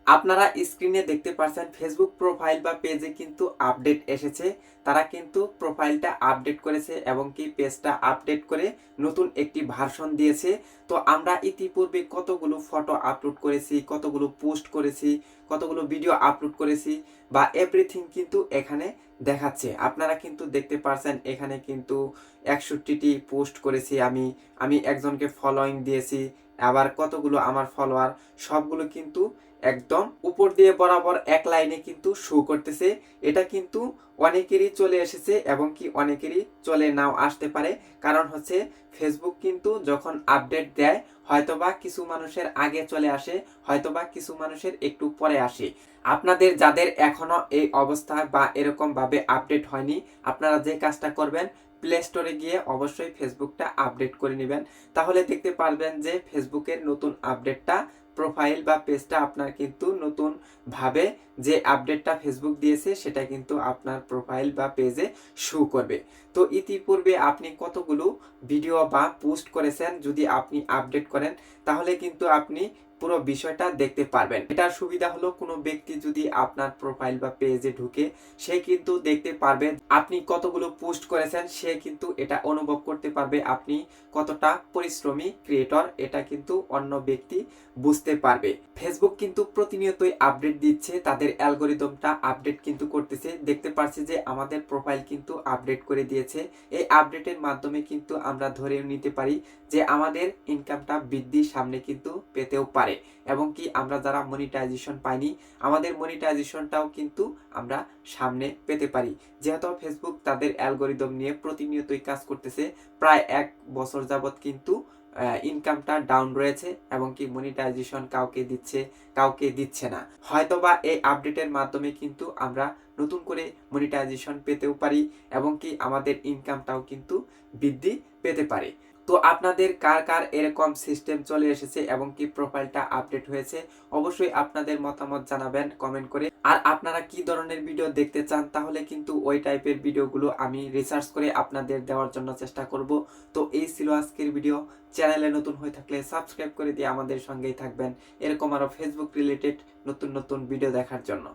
আপনারা স্ক্রিনে দেখতে পাচ্ছেন ফেসবুক প্রোফাইল বা পেজে কিন্তু আপডেট এসেছে। তারা কিন্তু প্রোফাইলটা আপডেট করেছে এবং কি পেজটা আপডেট করে নতুন একটি ভার্সন দিয়েছে। তো আমরা ইতিপূর্বে কতগুলো ফটো আপলোড করেছি, কতগুলো পোস্ট করেছি, কতগুলো ভিডিও আপলোড করেছি বা এভরিথিং কিন্তু এখানে দেখাচ্ছে। আপনারা কিন্তু দেখতে পাচ্ছেন এখানে কিন্তু 61টি পোস্ট করেছি আমি একজনকে ফলোয়িং দিয়েছি। আবার কতগুলো আমার ফলোয়ার সবগুলো কিন্তু একদম উপর দিয়ে বরাবর এক লাইনে কিন্তু শো করতেছে। এটা কিন্তু অনেকেরই চলে এসেছে এবং কি অনেকেরই চলে নাও আসতে পারে। কারণ হচ্ছে ফেসবুক কিন্তু যখন আপডেট দেয় হয়তোবা কিছু মানুষের আগে চলে আসে, হয়তোবা কিছু মানুষের একটু পরে আসে। আপনাদের যাদের এখনো এই অবস্থা বা এরকম ভাবে আপডেট হয়নি, আপনারা যে কাজটা করবেন, প্লে স্টোরে গিয়ে অবশ্যই ফেসবুকটা আপডেট করে নেবেন। তাহলে দেখতে পারবেন যে ফেসবুকের নতুন আপডেটটা প্রোফাইল বা পেজটা আপনার কিন্তু নতুন ভাবে যে আপডেটটা ফেসবুক দিয়েছে সেটা কিন্তু আপনার প্রোফাইল বা পেজে শো করবে। তো ইতিপূর্বে আপনি কতগুলো ভিডিও বা পোস্ট করেছেন যদি আপনি আপডেট করেন তাহলে কিন্তু আপনি পুরো বিষয়টা দেখতে পারবেন। এটার সুবিধা হলো কোনো ব্যক্তি যদি আপনার প্রোফাইল বা পেজে ঢুকে সে কিন্তু দেখতে পারবে আপনি কতগুলো পোস্ট করেছেন, সে কিন্তু এটা অনুভব করতে পারবে আপনি কতটা পরিশ্রমী ক্রিয়েটর, এটা কিন্তু অন্য ব্যক্তি বুঝতে পারবে। ফেসবুক কিন্তু প্রতিনিয়তই আপডেট দিচ্ছে, তাদের অ্যালগরিদমটা আপডেট কিন্তু করতেছে। দেখতে পাচ্ছি যে আমাদের প্রোফাইল কিন্তু আপডেট করে দিয়েছে। এই আপডেটের মাধ্যমে কিন্তু আমরা ধরে নিতে পারি যে আমাদের ইনকামটা বৃদ্ধির সামনে কিন্তু পেতেও পারে এবং কি আমরা যারা মনিটাইজেশন পাইনি আমাদের মনিটাইজেশনটাও কিন্তু আমরা সামনে পেতে পারি। যেহেতু ফেসবুক তাদের অ্যালগরিদম নিয়ে প্রতিনিয়তই কাজ করতেছে, প্রায় 1 বছর যাবত কিন্তু ইনকামটা ডাউন রয়েছে এবং কি মনিটাইজেশন কাউকে দিচ্ছে কাউকে দিচ্ছে না। হয়তোবা এই আপডেটের মাধ্যমে কিন্তু আমরা নতুন করে মনিটাইজেশন পেতেও পারি এবং কি আমাদের ইনকামটাও কিন্তু বৃদ্ধি পেতে পারে। তো আপনাদের কার কার এরকম সিস্টেম চলে এসেছে এবং কি প্রোফাইলটা আপডেট হয়েছে অবশ্যই আপনাদের মতামত জানাবেন কমেন্ট করে। আর আপনারা কি ধরনের ভিডিও দেখতে চান তাহলে কিন্তু ওই টাইপের ভিডিওগুলো আমি রিসার্চ করে আপনাদের দেওয়ার জন্য চেষ্টা করব। তো এই ছিল আজকের ভিডিও। চ্যানেলে নতুন হয়ে থাকলে সাবস্ক্রাইব করে দিয়ে আমাদের সঙ্গেই থাকবেন এরকম আরো ফেসবুক রিলেটেড নতুন নতুন ভিডিও দেখার জন্য।